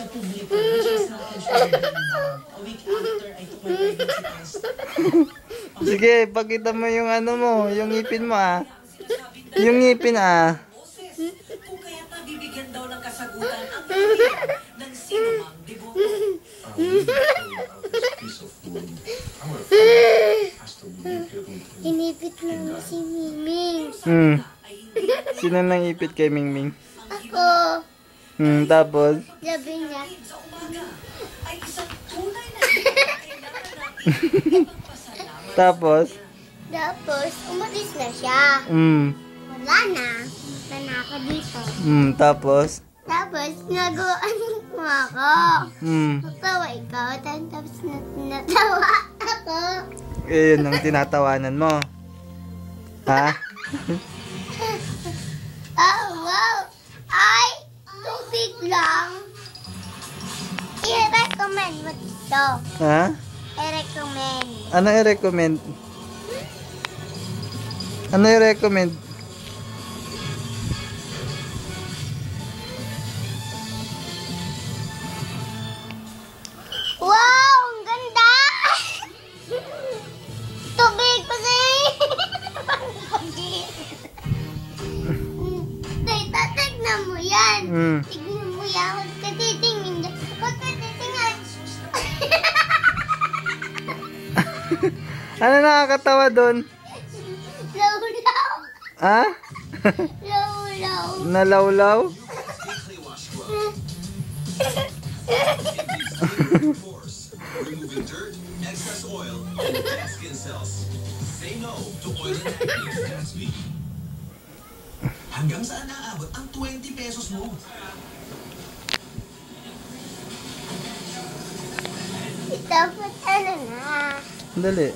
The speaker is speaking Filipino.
sa publiko, which is not considered a week after I took my pregnancy test. Sige, pakita mo yung ano mo, yung ngipin mo ah. Yung ngipin ah. Kung kaya't nabibigyan daw ng kasagutan ang pamilya ng sinumang deboto. Inipit mo si Mingming. Sino nang ipit kay Mingming? Ako. Tapos? Sabi niya. Sa umaga ay isang tunay na kailangan natin ipagpasalamat. Tapos? Tapos, umalis na siya. Wala na. Wala na ako dito. Tapos? Tapos, naguan mo ako. Natawa ikaw. Tapos, natawa ako. Eh, yun ang tinatawanan mo. Ha? Oh, wow. Ay, tubig lang. I-recommend mo dito. Ha? I-recommend. Ano i-recommend? Ano i-recommend? Wow, ang ganda! Tubig kasi! Tignan mo yan. Tignan mo yan. Huwag ka titingin dyan. Huwag ka titingin. Ano nakakatawa doon? Lawlaw. Ha? Lawlaw. Nalawlaw? Removing dirt, excess oil, and dead skin cells. Say no to oil and acne Gatsby. Hanggang saan naabot ang 20 pesos mo? Dapat ano na. Dali.